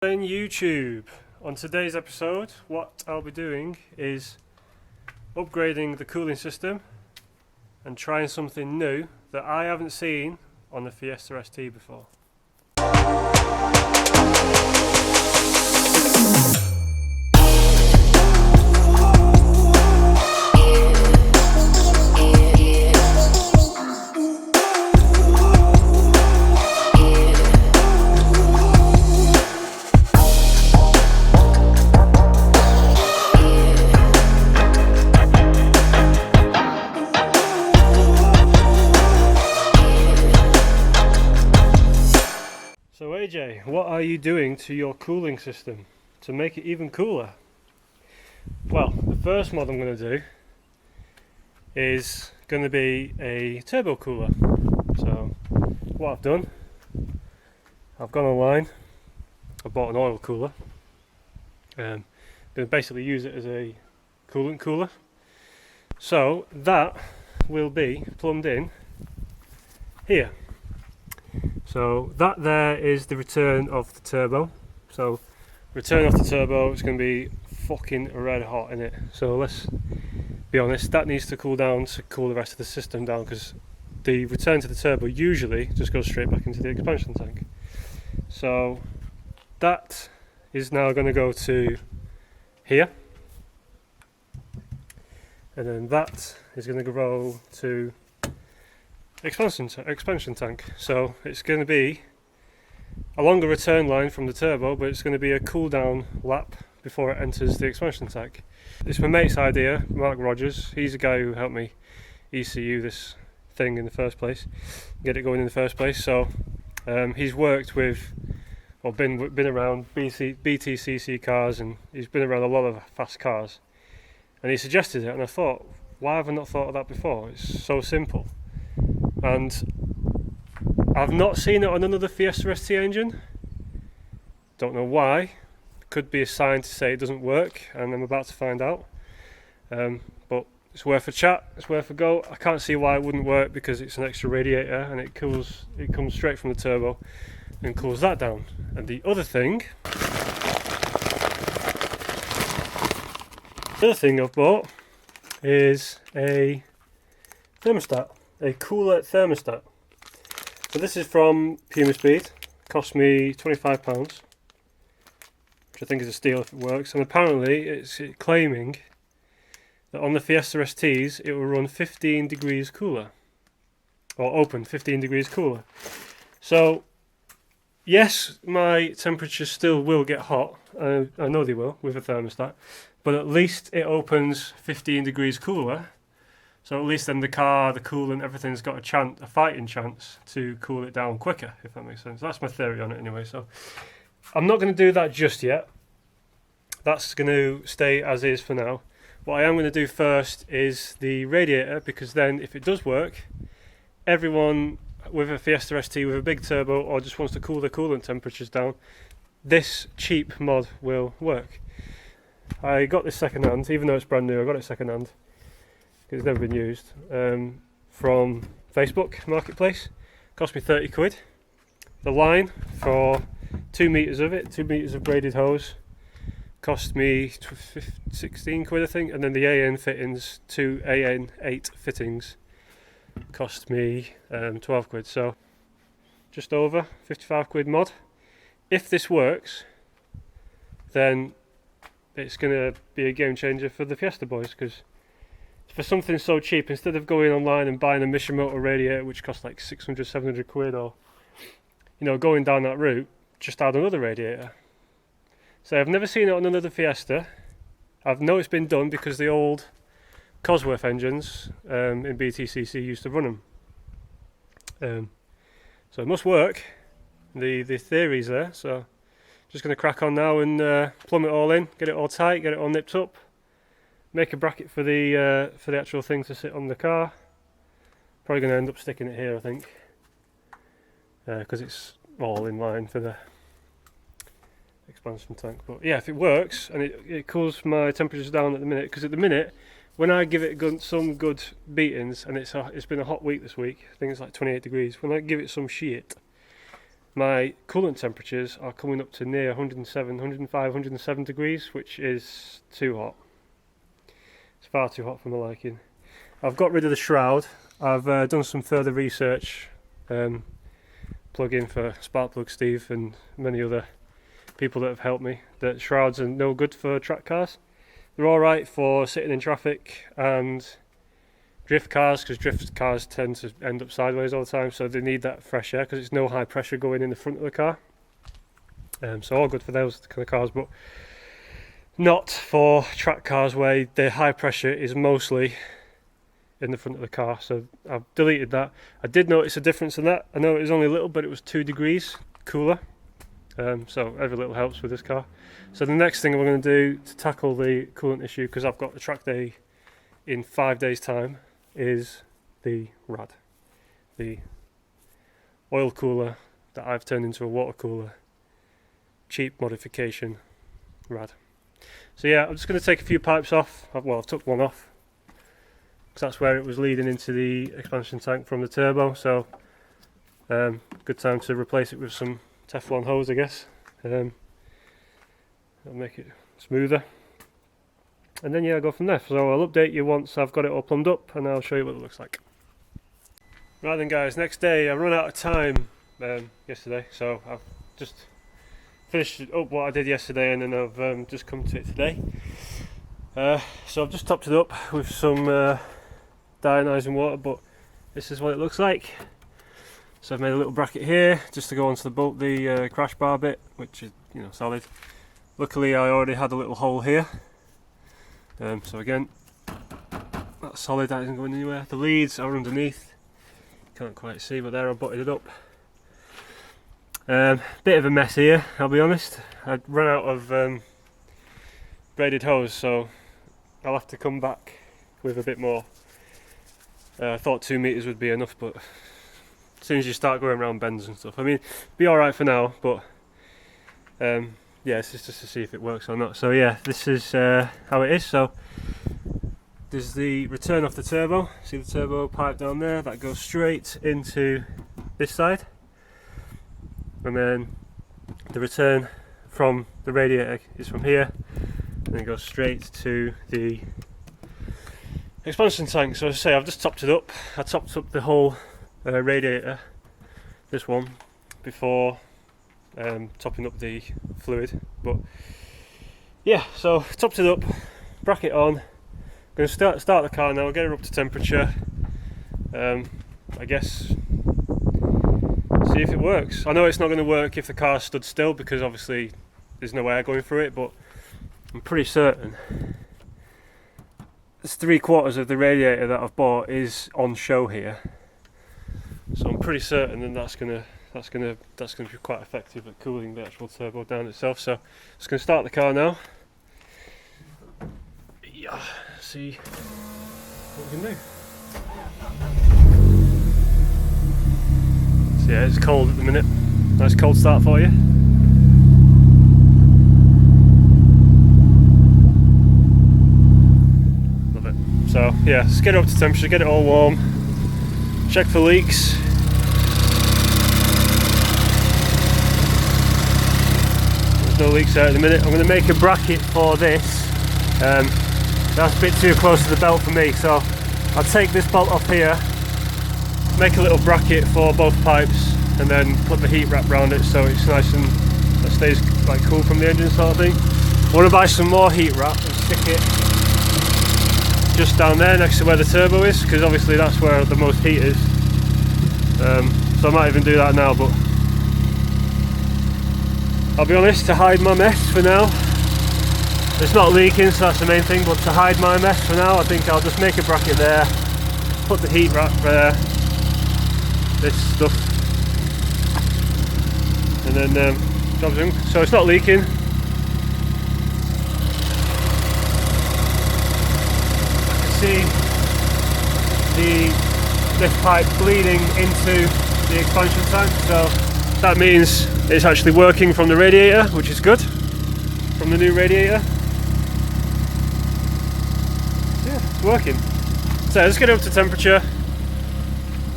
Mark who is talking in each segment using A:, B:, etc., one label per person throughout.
A: On YouTube. On today's episode, what I'll be doing is upgrading the cooling system and trying something new that I haven't seen on the Fiesta ST before. So AJ, what are you doing to your cooling system to make it even cooler? Well, the first mod I'm going to do is going to be a turbo cooler. So what I've done, I've gone online, I bought an oil cooler, going to basically use it as a coolant cooler. So that will be plumbed in here. So that there is the return of the turbo. So return of the turbo, it's going to be fucking red hot in it. So let's be honest, that needs to cool down to cool the rest of the system down, because the return to the turbo usually just goes straight back into the expansion tank. So that is now going to go to here, and then that is going to go to expansion tank. So it's going to be a longer return line from the turbo, but it's going to be a cool down lap before it enters the expansion tank. It's my mate's idea, Mark Rogers. He's the guy who helped me ECU this thing in the first place, get it going in the first place. So he's worked with, or been around BTCC cars, and he's been around a lot of fast cars, and he suggested it, and I thought, why have I not thought of that before? It's so simple. And I've not seen it on another Fiesta ST engine. Don't know why. Could be a sign to say it doesn't work, and I'm about to find out. But it's worth a chat, it's worth a go. I can't see why it wouldn't work, because it's an extra radiator and it comes straight from the turbo and cools that down. And the other thing I've bought is a thermostat. A cooler thermostat. So this is from Puma Speed. Cost me £25, which I think is a steal if it works. And apparently it's claiming that on the Fiesta STs it will run 15 degrees cooler, or open 15 degrees cooler. So yes, my temperatures still will get hot. I know they will with a thermostat, but at least it opens 15 degrees cooler. So at least then the car, the coolant, everything's got a fighting chance to cool it down quicker, if that makes sense. That's my theory on it anyway. So I'm not going to do that just yet. That's going to stay as is for now. What I am going to do first is the radiator, because then if it does work, everyone with a Fiesta ST with a big turbo or just wants to cool the coolant temperatures down, this cheap mod will work. I got this second hand, even though it's brand new, I got it second hand. It's never been used, from Facebook Marketplace. Cost me 30 quid. The line for 2 metres of it, 2 metres of braided hose, cost me 16 quid I think, and then the AN fittings, 2 AN8 fittings, cost me 12 quid, so just over 55 quid mod. If this works, then it's going to be a game changer for the Fiesta boys, because for something so cheap, instead of going online and buying a Mishimoto radiator which costs like 600, 700 quid, or going down that route, just add another radiator. So I've never seen it on another Fiesta. I've know it's been done because the old Cosworth engines in BTCC used to run them. So it must work. The theory's there, so just going to crack on now and plumb it all in, get it all tight, get it all nipped up. Make a bracket for the actual thing to sit on the car. Probably going to end up sticking it here, I think, because it's all in line for the expansion tank. But yeah, if it works and it cools my temperatures down at the minute, because at the minute when I give it some good beatings, and it's been a hot week this week, I think it's like 28 degrees. When I give it some shit, my coolant temperatures are coming up to near 107, 105, 107 degrees, which is too hot. It's far too hot for my liking. I've got rid of the shroud. I've done some further research, plug-in for Sparkplug Steve and many other people that have helped me, that shrouds are no good for track cars. They're alright for sitting in traffic and drift cars, because drift cars tend to end up sideways all the time, so they need that fresh air because it's no high pressure going in the front of the car. So all good for those kind of cars, but not for track cars where the high pressure is mostly in the front of the car. So I've deleted that. I did notice a difference in that. I know it was only a little, but it was 2 degrees cooler. So every little helps with this car. So the next thing we're going to do to tackle the coolant issue, because I've got the track day in 5 days time, is the RAD, the oil cooler that I've turned into a water cooler, cheap modification RAD. So yeah, I'm just going to take a few pipes off. Well, I've took one off because that's where it was leading into the expansion tank from the turbo, so good time to replace it with some Teflon hose, I guess. That'll make it smoother, and then yeah, I'll go from there. So I'll update you once I've got it all plumbed up, and I'll show you what it looks like. Right then guys, next day I run out of time yesterday, so I've just finished up what I did yesterday, and then I've just come to it today. So I've just topped it up with some deionizing water, but this is what it looks like. So I've made a little bracket here just to go onto the crash bar bit, which is, you know, solid. Luckily I already had a little hole here, so again that's solid, that isn't going anywhere. The leads are underneath, can't quite see, but there I butted it up. Bit of a mess here, I'll be honest. I'd run out of braided hose, so I'll have to come back with a bit more. I thought 2 meters would be enough, but as soon as you start going around bends and stuff, I mean, be alright for now, but yeah, it's just to see if it works or not. So yeah, this is how it is. So there's the return off the turbo. See the turbo pipe down there? That goes straight into this side, and then the return from the radiator is from here, and it goes straight to the expansion tank. So as I say, I've just topped it up. I topped up the whole radiator, this one, before topping up the fluid. But yeah, so topped it up, bracket on. I'm going to start the car now, get her up to temperature. I guess see if it works. I know it's not going to work if the car stood still, because obviously there's no air going through it, but I'm pretty certain it's 3/4 of the radiator that I've bought is on show here, so I'm pretty certain that that's gonna be quite effective at cooling the actual turbo down itself. So just gonna start the car now. Yeah, see what we can do. So yeah, it's cold at the minute. Nice cold start for you. Love it. So yeah, just get it up to temperature, get it all warm, check for leaks. There's no leaks out at the minute. I'm going to make a bracket for this. That's a bit too close to the belt for me, so I'll take this bolt off here, make a little bracket for both pipes, and then put the heat wrap around it so it's nice and it stays like cool from the engine sort of thing. I want to buy some more heat wrap and stick it just down there next to where the turbo is, because obviously that's where the most heat is. So I might even do that now, but I'll be honest, to hide my mess for now, it's not leaking, so that's the main thing, but to hide my mess for now, I think I'll just make a bracket there, put the heat wrap there, this stuff, and then job's in. So it's not leaking. I can see the lift pipe bleeding into the expansion tank, so that means it's actually working from the radiator, which is good, from the new radiator. Yeah, it's working. So let's get it up to temperature,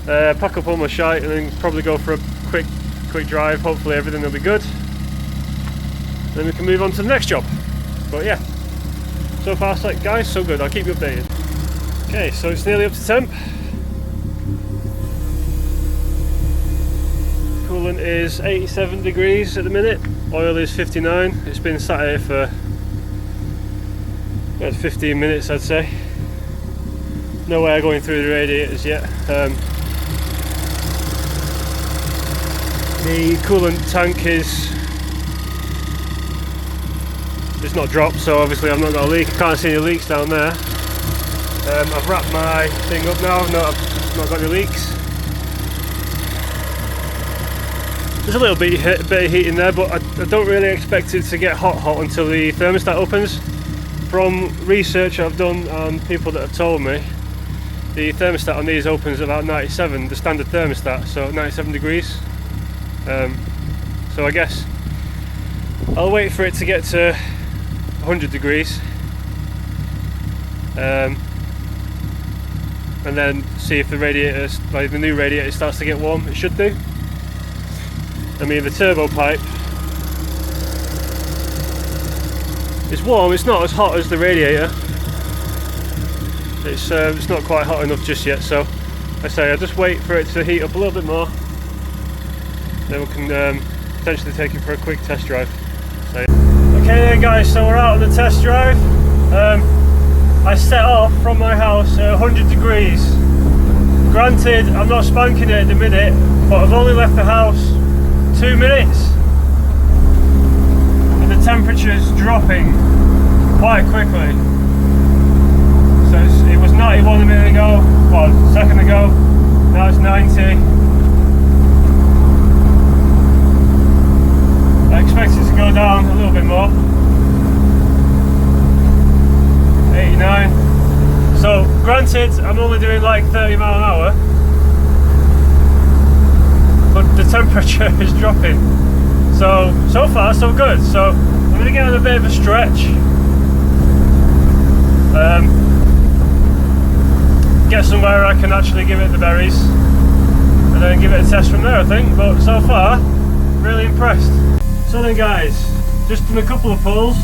A: pack up all my shite, and then probably go for a quick quick drive, hopefully everything will be good. Then we can move on to the next job. But yeah, so far guys, so good. I'll keep you updated. Okay, so it's nearly up to temp. Coolant is 87 degrees at the minute. Oil is 59. It's been sat here for about 15 minutes, I'd say. No air going through the radiators yet. The coolant tank is not dropped, so obviously I've not got a leak. I can't see any leaks down there. I've wrapped my thing up now. No, I've not got any leaks. There's a little bit of heat in there, but I don't really expect it to get hot until the thermostat opens. From research I've done and people that have told me, the thermostat on these opens at about 97, the standard thermostat, so 97 degrees. So I guess I'll wait for it to get to 100 degrees and then see if the radiator, like the new radiator, starts to get warm. It should do. I mean, the turbo pipe is warm. It's not as hot as the radiator. It's not quite hot enough just yet, so I say I'll just wait for it to heat up a little bit more, then we can potentially take it for a quick test drive. So, okay then guys, so we're out on the test drive. I set off from my house at 100 degrees. Granted, I'm not spanking it at the minute, but I've only left the house 2 minutes and the temperature's dropping quite quickly. So it was 91 a minute ago, well, a second ago, now it's 90. I expect it to go down a little bit more. 89. So granted, I'm only doing like 30 miles an hour, but the temperature is dropping. So far so good. So I'm going to get on a bit of a stretch. Get somewhere I can actually give it the berries and then give it a test from there, I think. But so far, really impressed. So then guys, just done a couple of pulls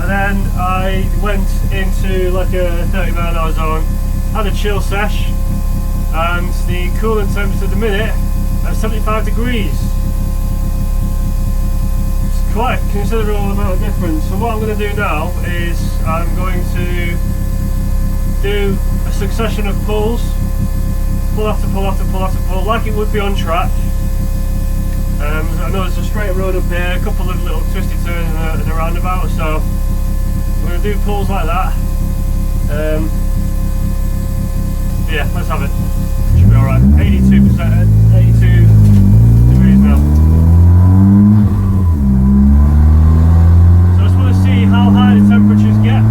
A: and then I went into like a 30 mile an hour zone, had a chill sesh, and the coolant temperature at the minute at 75 degrees. It's quite a considerable amount of difference. So what I'm going to do now is I'm going to do a succession of pulls, pull after pull after pull after pull, like it would be on track. I know there's a straight road up here, a couple of little twisty turns and a roundabout, so I'm going to do pulls like that. Yeah, let's have it. Should be alright. 82%, 82 degrees now. So I just want to see how high the temperatures get.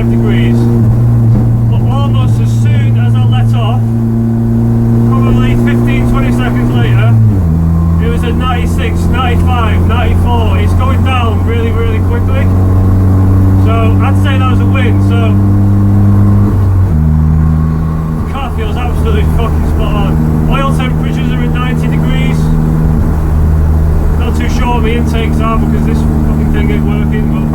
A: 95 degrees, but almost as soon as I let off, probably 15-20 seconds later, it was at 96, 95, 94. It's going down really, really quickly. So I'd say that was a win. So the car feels absolutely fucking spot on. Oil temperatures are at 90 degrees. Not too sure what the intakes are because this fucking thing ain't working. But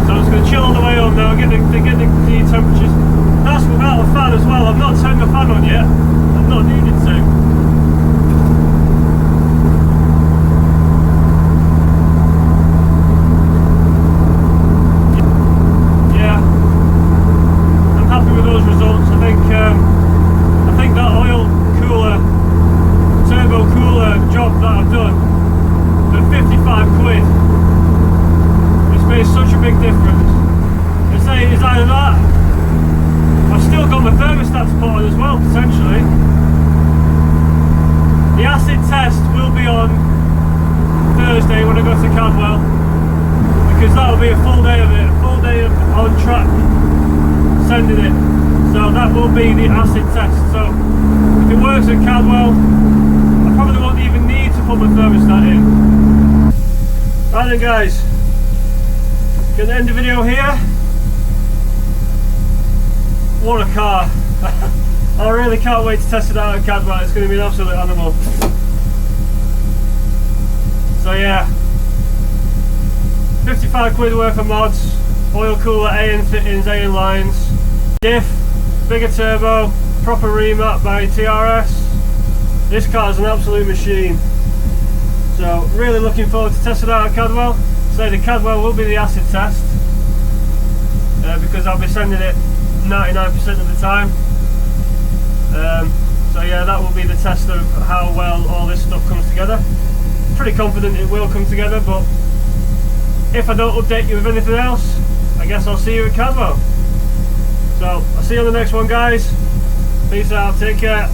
A: so I'm just going to chill on the way home now. Get the temperatures. That's without a fan as well. I've not turned the fan on yet. I've not needed to. Thursday when I go to Cadwell, because that'll be a full day of it, a full day of on track sending it. So that will be the acid test. So if it works at Cadwell, I probably won't even need to put my thermostat in. Right then guys, gonna end the video here. What a car. I really can't wait to test it out at Cadwell. It's going to be an absolute animal. So yeah, 55 quid worth of mods, oil cooler, AN fittings, AN lines, diff, bigger turbo, proper remap by TRS. This car is an absolute machine. So really looking forward to testing it out at Cadwell. So the Cadwell will be the acid test, because I'll be sending it 99% of the time. So yeah, that will be the test of how well all this stuff comes together. Pretty confident it will come together, but if I don't update you with anything else, I guess I'll see you at Cadwell. So I'll see you on the next one guys. Peace out, take care.